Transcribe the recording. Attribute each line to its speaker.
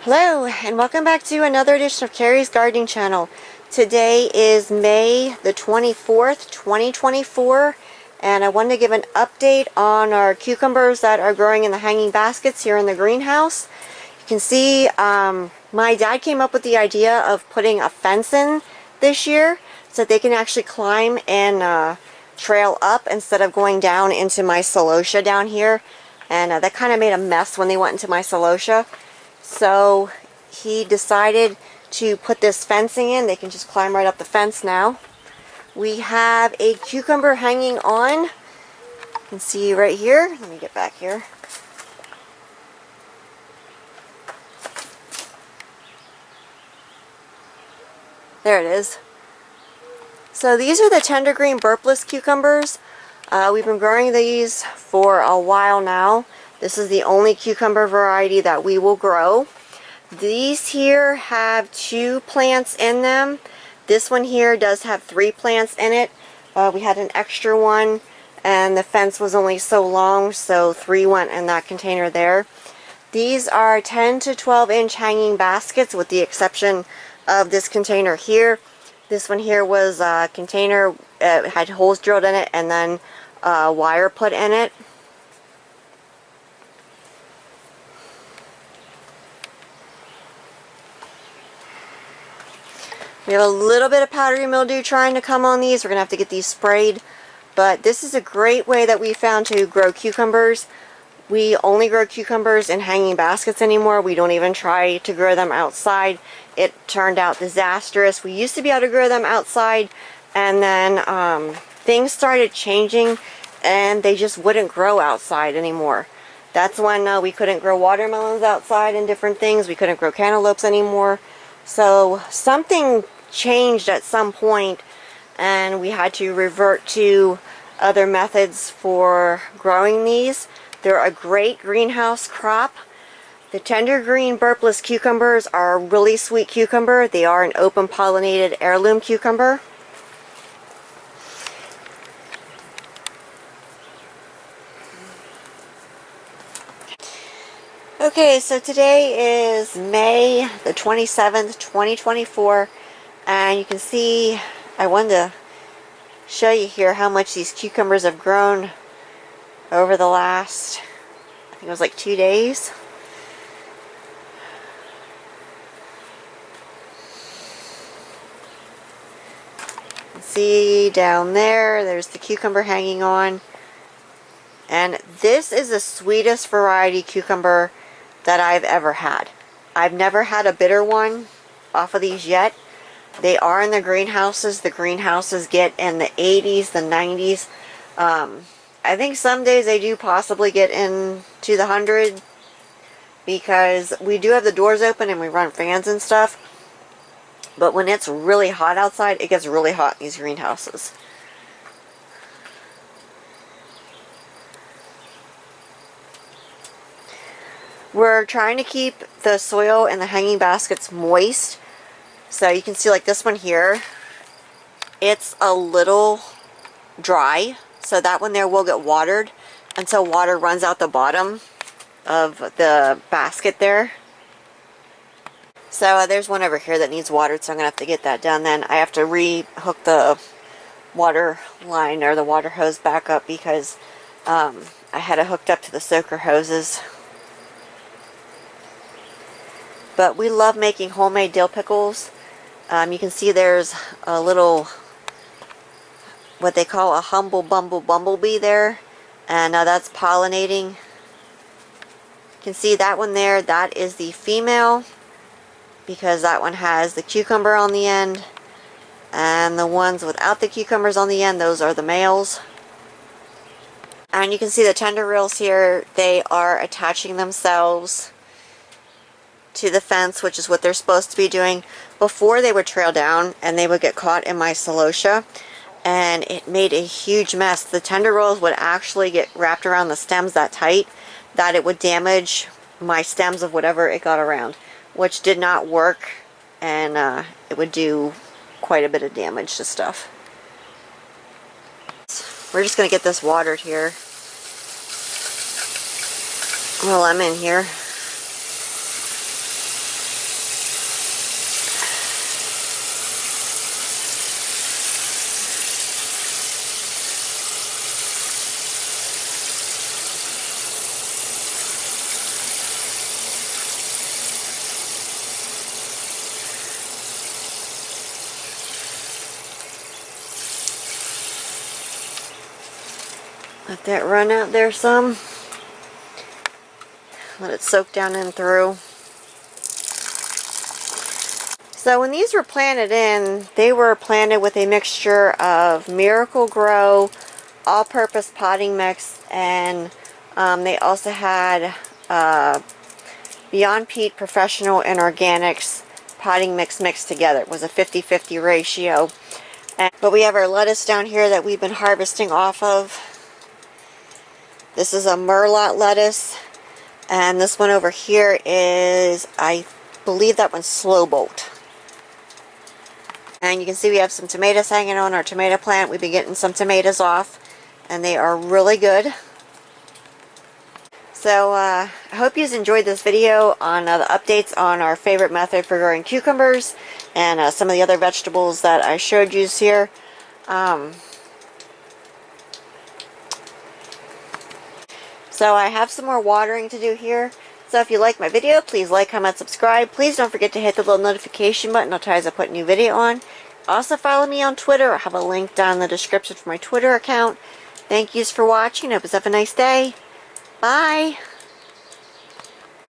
Speaker 1: Hello and welcome back to another edition of Carrie's Gardening Channel. Today is May the 24th, 2024, and I wanted to give an update on our cucumbers that are growing in the hanging baskets here in the greenhouse. You can see my dad came up with the idea of putting a fence in this year so that they can actually climb and trail up instead of going down into my celosia down here, and that kind of made a mess when they went into my celosia. So he decided to put this fencing in. They can just climb right up the fence now. We have a cucumber hanging on. You can see right here. Let me get back here. There it is. So these are the tender green burpless cucumbers. We've been growing these for a while now. This is the only cucumber variety that we will grow. These here have 2 plants in them. This one here does have 3 plants in it. We had an extra one and the fence was only so long, so 3 went in that container there. These are 10 to 12 inch hanging baskets with the exception of this container here. This one here was a container, had holes drilled in it and then wire put in it. We have a little bit of powdery mildew trying to come on these. We're going to have to get these sprayed. But this is a great way that we found to grow cucumbers. We only grow cucumbers in hanging baskets anymore. We don't even try to grow them outside. It turned out disastrous. We used to be able to grow them outside, and then things started changing and they just wouldn't grow outside anymore. That's when we couldn't grow watermelons outside and different things. We couldn't grow cantaloupes anymore. So something changed at some point and we had to revert to other methods for growing these. They're a great greenhouse crop. The tender green burpless cucumbers are a really sweet cucumber. They are an open pollinated heirloom cucumber. Okay, so today is May the 27th, 2024, and you can see I wanted to show you here how much these cucumbers have grown over the last, I think it was like 2 days. You can see down there, there's the cucumber hanging on, and this is the sweetest variety cucumber that I've ever had. I've never had a bitter one off of these yet. They are in the greenhouses. The greenhouses get in the 80s, the 90s. I think some days they do possibly get into the 100 because we do have the doors open and we run fans and stuff. But when it's really hot outside, it gets really hot in these greenhouses. We're trying to keep the soil in the hanging baskets moist. So you can see like this one here, it's a little dry. So that one there will get watered until water runs out the bottom of the basket there. So there's one over here that needs watered, so I'm going to have to get that done. Then I have to re-hook the water line or the water hose back up because I had it hooked up to the soaker hoses. But we love making homemade dill pickles. You can see there's a little, what they call a humble bumblebee there. And that's pollinating. You can see that one there, that is the female. Because that one has the cucumber on the end. And the ones without the cucumbers on the end, those are the males. And you can see the tender reels here, they are attaching themselves to the fence, which is what they're supposed to be doing. Before they would trail down and they would get caught in my celosia and it made a huge mess. The tender reels would actually get wrapped around the stems that tight that it would damage my stems of whatever it got around, which did not work, and it would do quite a bit of damage to stuff. We're just going to get this watered here while I'm in here. Let that run out there some. Let it soak down in through. So when these were planted in, they were planted with a mixture of Miracle-Gro, all-purpose potting mix, and they also had Beyond Peat Professional and Organics potting mix mixed together. It was a 50-50 ratio. But we have our lettuce down here that we've been harvesting off of. This is a Merlot lettuce. And this one over here is, I believe that one's Slow Bolt. And you can see we have some tomatoes hanging on our tomato plant. We've been getting some tomatoes off, and they are really good. So I hope you enjoyed this video on the updates on our favorite method for growing cucumbers and some of the other vegetables that I showed you here. So I have some more watering to do here. So if you like my video, please like, comment, subscribe. Please don't forget to hit the little notification button. I'll tell you as I put a new video on. Also follow me on Twitter. I have a link down in the description for my Twitter account. Thank yous for watching. I hope you have a nice day. Bye.